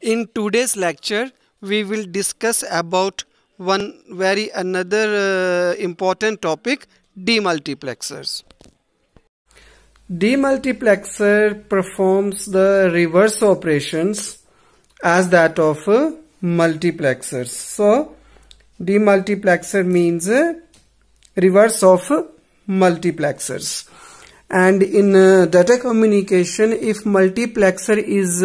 In today's lecture, we will discuss about one very another important topic, demultiplexers. Demultiplexer performs the reverse operations as that of multiplexers. So, demultiplexer means reverse of multiplexers. And in data communication, if multiplexer is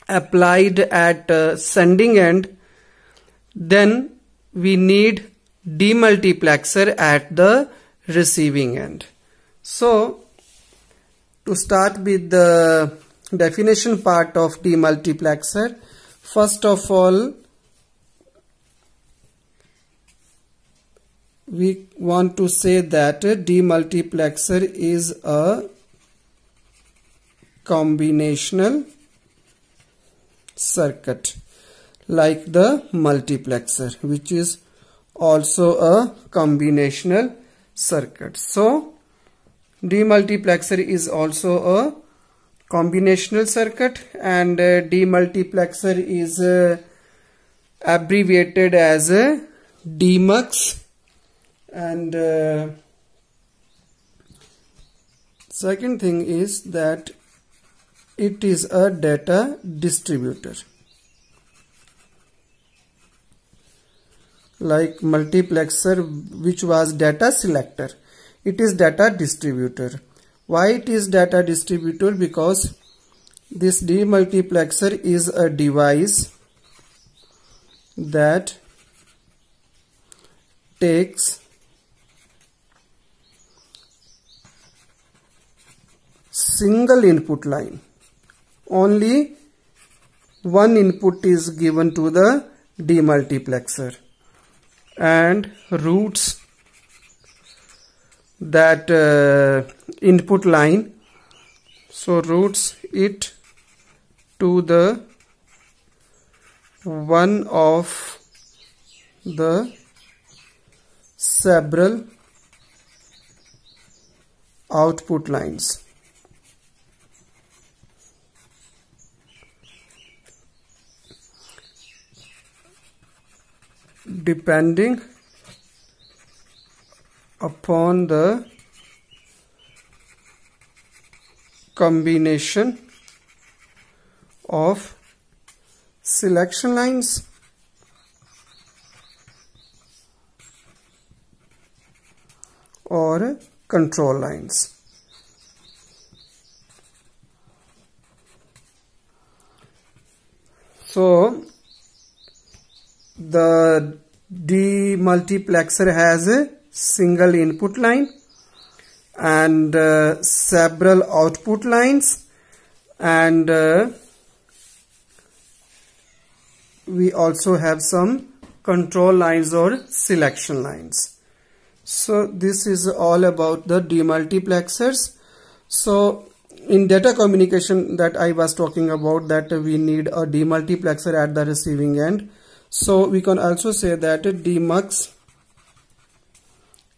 applied at sending end, then we need demultiplexer at the receiving end. So, to start with the definition part of demultiplexer, first of all, we want to say that demultiplexer is a combinational circuit like the multiplexer, which is also a combinational circuit. So, demultiplexer is also a combinational circuit, and demultiplexer is abbreviated as DMUX. And second thing is that it is a data distributor. Like multiplexer, which was data selector, it is data distributor. Why it is data distributor? Because this demultiplexer is a device that takes single input line. Only one input is given to the demultiplexer and routes that input line. So routes it to the one of the several output lines. Depending upon the combination of selection lines or control lines. So, the demultiplexer has a single input line and several output lines, and we also have some control lines or selection lines. So this is all about the demultiplexers. So in data communication that I was talking about, that we need a demultiplexer at the receiving end. So we can also say that DMUX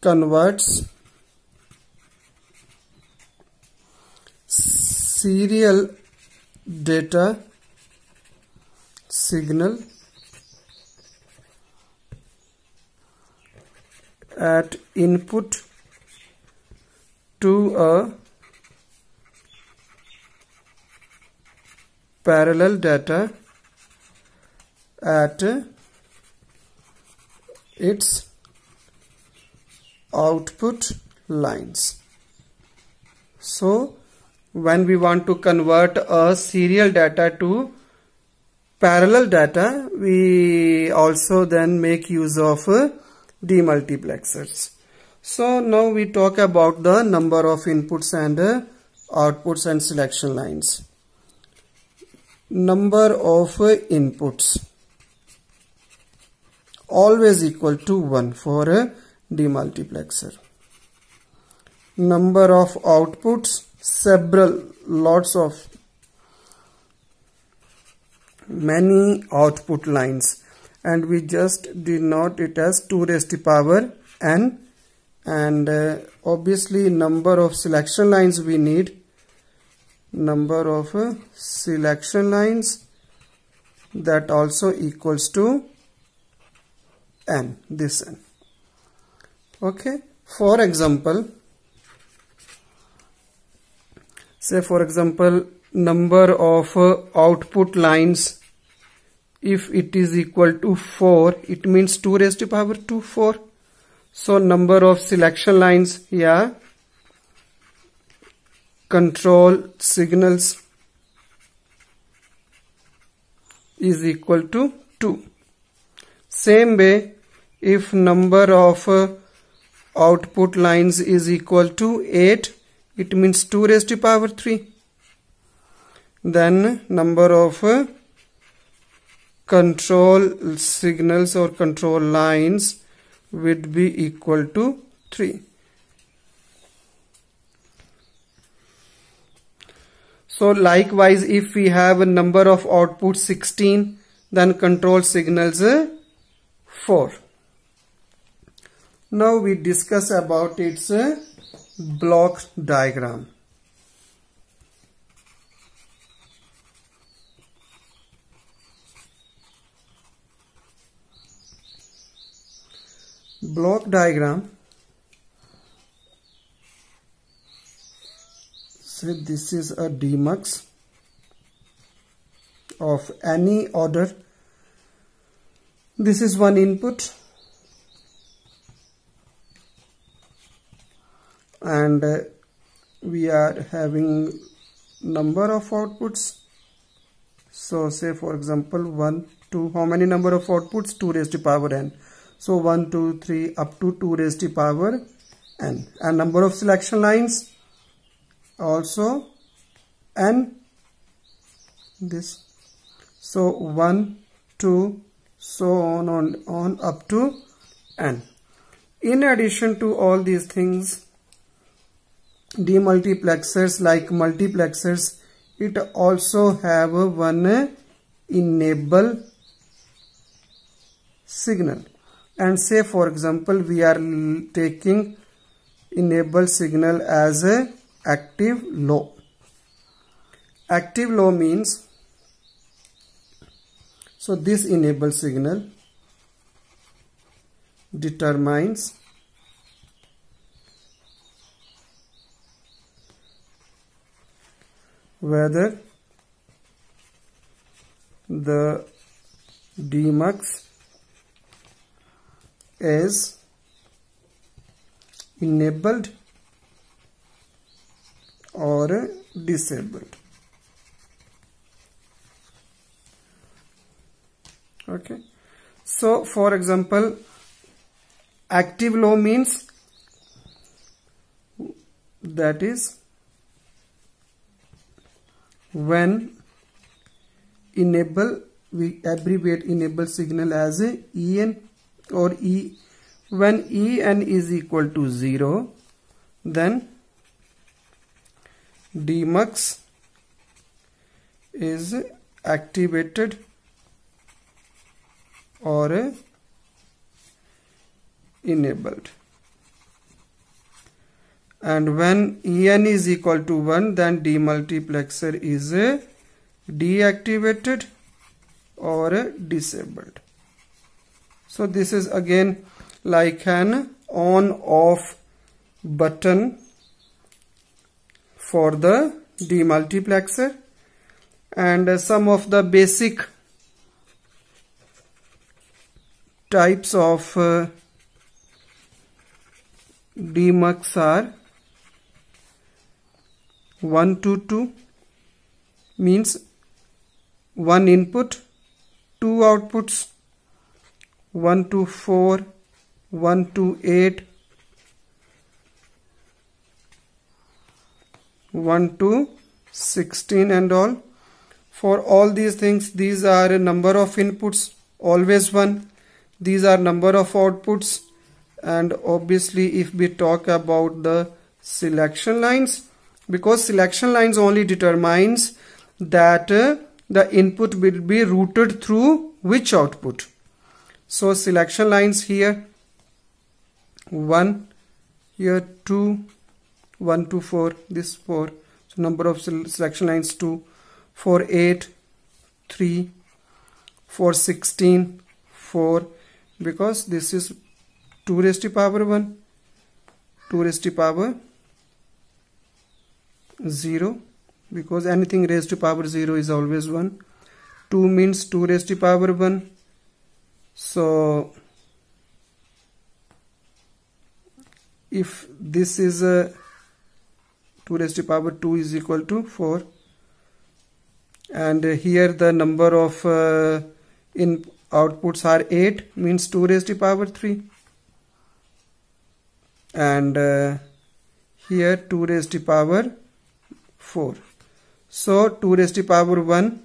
converts serial data signal at input to a parallel data at its output lines. So when we want to convert a serial data to parallel data, we also then make use of demultiplexers. So now we talk about the number of inputs and outputs and selection lines. Number of inputs always equal to 1 for a demultiplexer. Number of outputs, lots of many output lines, and we just denote it as 2 raised to power n, and obviously number of selection lines we need number of selection lines that also equals to n, this n. Okay, for example, say for example, number of output lines, if it is equal to 4, it means 2 raised to power 2, 4. So number of selection lines, yeah, control signals is equal to 2. Same way, if number of output lines is equal to 8, it means 2 raised to power 3. Then number of control signals or control lines would be equal to 3. So likewise, if we have a number of outputs 16, then control signals 4. Now we discuss about its block diagram. Block diagram. So this is a demux of any order. This is one input, and we are having number of outputs. So say for example 1, 2, how many number of outputs? 2 raised to power n. So 1, 2, 3 up to 2 raised to power n. And number of selection lines also n, this. So 1, 2, so on up to n. In addition to all these things, demultiplexers like multiplexers, it also have one enable signal. And say for example, we are taking enable signal as a active low. Active low means, so this enable signal determines whether the demux is enabled or disabled. Okay, so for example, active low means, that is when enable, we abbreviate enable signal as a en or e. When en is equal to 0, then demux is activated or enabled, and when en is equal to 1, then demultiplexer is deactivated or disabled. So this is again like an on off button for the demultiplexer. And some of the basic types of demux are 1 to 2 means one input, two outputs, 1 to 4, 1 to 8, 1 to 16 and all. For all these things, these are a number of inputs, always 1. These are number of outputs. And obviously if we talk about the selection lines, because selection lines only determines that the input will be routed through which output. So selection lines here 1, here 2, 1 to 4, this 4. So number of selection lines 2, 4, 8, 3, for 16, 4, because this is 2 raised to power 1, 2 raised to power 0, because anything raised to power 0 is always 1. 2 means 2 raised to power 1. So if this is 2 raised to power 2 is equal to 4, and here the number of in outputs are 8, means 2 raised to power 3, and here 2 raised to power 4. So 2 raised to power 1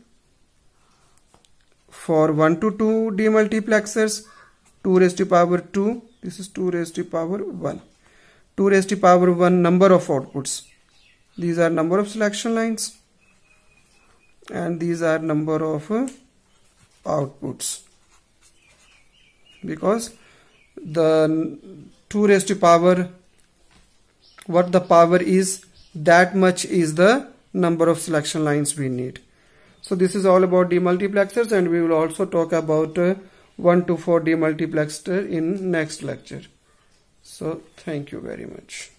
for 1 to 2 demultiplexers, 2 raised to power 2, this is 2 raised to power 1. 2 raised to power 1 number of outputs. These are number of selection lines, and these are number of outputs, because the 2 raised to power, what the power is, that much is the number of selection lines we need. So this is all about demultiplexers, and we will also talk about 1 to 4 demultiplexer in next lecture. So thank you very much.